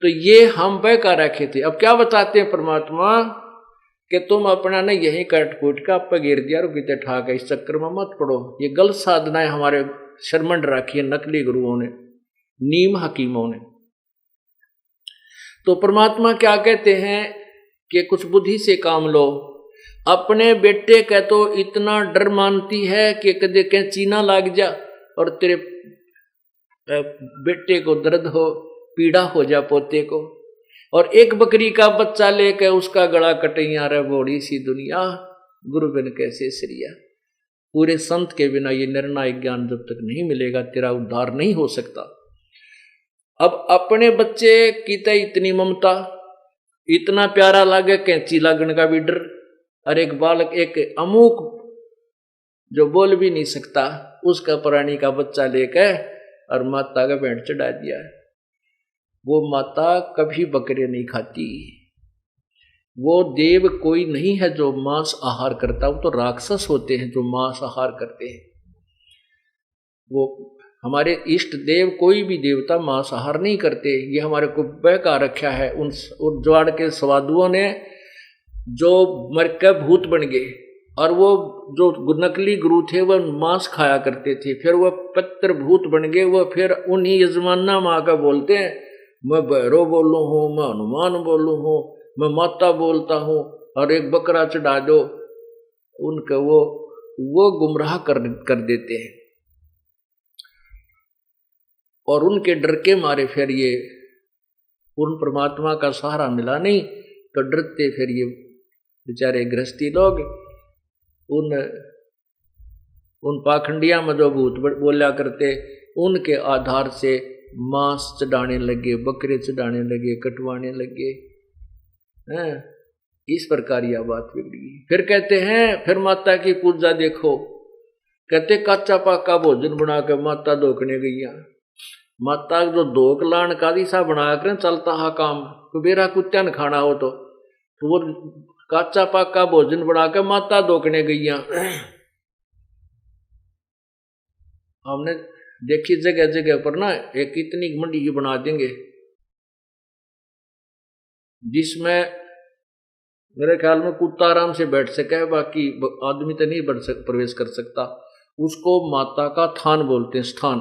तो ये हम बहका रखे थे। अब क्या बताते हैं परमात्मा कि तुम अपना न यही कट कूट का आप गिर दिया और कितने ठाक है, इस चक्कर में मत पड़ो। ये गलत साधनाएं हमारे शर्मंड रखी है नकली गुरुओं ने, नीम हकीमों ने। तो परमात्मा क्या कहते हैं कि कुछ बुद्धि से काम लो। अपने बेटे का तो इतना डर मानती है कि कदे कहीं चीना लाग जा और तेरे बेटे को दर्द हो, पीड़ा हो जा पोते को, और एक बकरी का बच्चा लेकर उसका गला कटैया रे बोड़ी सी दुनिया, गुरु बिन कैसे श्रिया। पूरे संत के बिना ये निर्णायक ज्ञान जब तक नहीं मिलेगा तेरा उद्धार नहीं हो सकता। अब अपने बच्चे की तो इतनी ममता, इतना प्यारा लागे कैंची लागन का भी डर, और एक बालक एक अमुक जो बोल भी नहीं सकता उसका प्राणी का बच्चा लेकर और माता का भेंट चढ़ा दिया है। वो माता कभी बकरे नहीं खाती। वो देव कोई नहीं है जो मांस आहार करता, वो तो राक्षस होते हैं जो मांस आहार करते हैं। वो हमारे इष्ट देव कोई भी देवता मांस आहार नहीं करते। ये हमारे को बहका रखा है उन ज्वाड़ के स्वादुओं ने, जो मर के भूत बन गए। और वो जो नकली गुरु थे वह मांस खाया करते थे, फिर वह पत्र भूत बन गए। वह फिर उन्हीं यजमाना माँ का बोलते हैं, मैं भैरव बोलू हूँ, मैं हनुमान बोलू हूँ, मैं माता बोलता हूँ, और एक बकरा चढ़ा दो। उनका वो गुमराह कर देते हैं। और उनके डर के मारे फिर ये पूर्ण परमात्मा का सहारा मिला नहीं तो डरते फिर ये बेचारे गृहस्थी लोग उन पाखंडिया में जो भूत बोला करते, उनके आधार से मांस चढ़ाने लगे, बकरे चढ़ाने लगे, कटवाने लगे हैं। इस प्रकार यह बात बिगड़ी। फिर कहते हैं, फिर माता की पूजा देखो, कहते काचा पाका भोजन बना कर माता धोकने गई। माता जो धोक लान का दिशा बना कर चलता हा काम, कुबेरा कुत्ता न खाना हो तो वो काचा पाका भोजन बनाकर माता धोकने गई। हमने देखी जगह जगह पर ना एक इतनी मंडी की बना देंगे जिसमें मेरे ख्याल में कुत्ता आराम से बैठ सके, बाकी आदमी तो नहीं प्रवेश कर सकता। उसको माता का थान बोलते हैं, स्थान।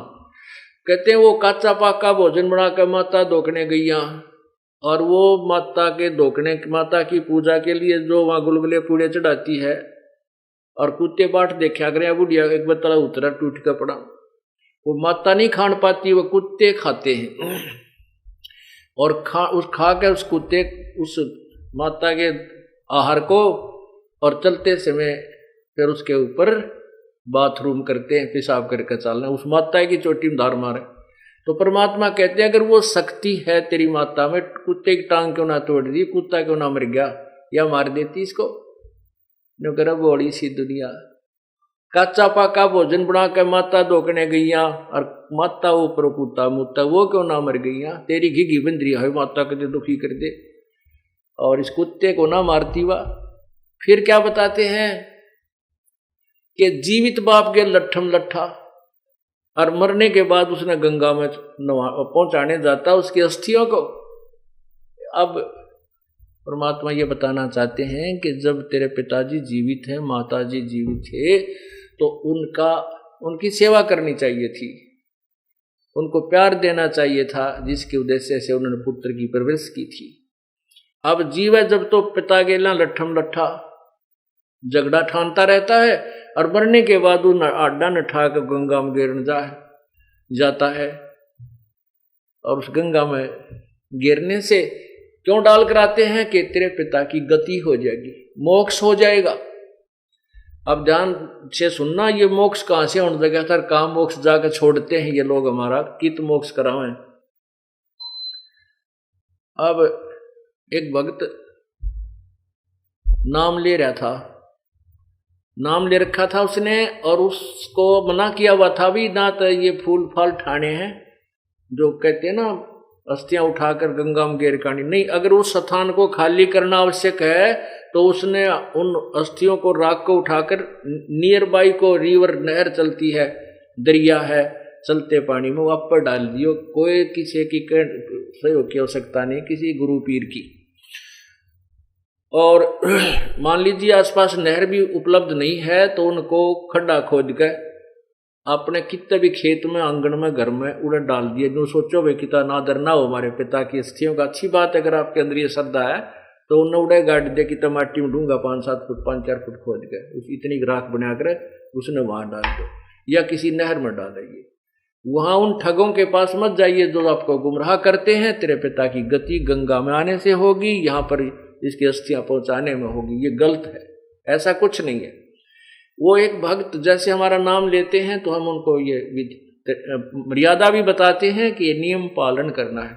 कहते हैं वो काचा पाका भोजन बनाकर माता धोकने गई, और वो माता के धोकने, माता की पूजा के लिए जो वहाँ गुलगुले पूड़े चढ़ाती है, और कुत्ते बाट देखा करें बुढ़िया एक बतला उतरा टूट कर पड़ा। वो माता नहीं खान पाती, वो कुत्ते खाते हैं। और खा के उस कुत्ते उस माता के आहार को, और चलते समय फिर उसके ऊपर बाथरूम करते हैं, पेशाब करके चलना, उस माता की चोटी में धार मारे। तो परमात्मा कहते हैं अगर वो शक्ति है तेरी माता में, कुत्ते की टांग क्यों ना तोड़ दी, कुत्ता क्यों ना मर गया, या मार देती इसको। न बोड़ी सी दुनिया, काचा पाका भोजन बना कर माता धोकने गई, और माता ऊपर कुत्ता मुत्ता, वो क्यों ना मर गई। तेरी घिघी बंदरी है माता के दुखी कर दे, और इस कुत्ते को ना मारती वा। फिर क्या बताते हैं कि जीवित बाप के लट्ठम लट्ठा, और मरने के बाद उसने गंगा में पहुंचाने जाता उसकी अस्थियों को। अब परमात्मा ये बताना चाहते हैं कि जब तेरे पिताजी जीवित हैं, माताजी जीवित थे, तो उनकी सेवा करनी चाहिए थी, उनको प्यार देना चाहिए था, जिसके उद्देश्य से उन्होंने पुत्र की परवरिश की थी। अब जीव है जब तो पिता के ना लट्ठम लट्ठा झगड़ा ठानता रहता है, और मरने के बाद उन आड्डा न ठा कर गंगा में गिरने जाता है। और उस गंगा में गिरने से क्यों डाल कर आते हैं कि तेरे पिता की गति हो जाएगी, मोक्ष हो जाएगा। अब ध्यान से सुनना, ये मोक्ष कहां से होने लगा था, कहां मोक्ष जाकर छोड़ते हैं ये लोग हमारा, कित मोक्ष करावें। अब एक भक्त नाम ले रहा था, नाम ले रखा था उसने, और उसको मना किया हुआ था भी ना, तो ये फूल फाल ठाने हैं जो कहते हैं ना अस्थियां उठाकर गंगा में गिर कानी नहीं। अगर उस स्थान को खाली करना आवश्यक है तो उसने उन अस्थियों को राख को उठाकर नियर बाई को रिवर नहर चलती है, दरिया है, चलते पानी में वो अपर डाल दियो, कोई किसी की सहयोग की आवश्यकता नहीं, किसी गुरु पीर की। और मान लीजिए आसपास नहर भी उपलब्ध नहीं है तो उनको खड्डा खोद के अपने कितने भी खेत में, आंगन में, घर में उड़े डाल दिए। जो सोचो भाई कितना नादर ना हो हमारे पिता की अस्थियों का, अच्छी बात है। अगर आपके अंदर ये श्रद्धा है तो उन्हें उड़े गाड़ दिया कि माटी में ढूंगा 5-7 फुट 5-4 फुट खोद के उस इतनी राख बना कर उसने वहां डाल दो, या किसी नहर में डालिए। वहां उन ठगों के पास मत जाइए जो आपको गुमराह करते हैं। तेरे पिता की गति गंगा में आने से होगी, यहाँ पर इसकी अस्थियां पहुंचाने में होगी, ये गलत है। ऐसा कुछ नहीं है। वो एक भक्त जैसे हमारा नाम लेते हैं तो हम उनको ये मर्यादा भी बताते हैं कि ये नियम पालन करना है।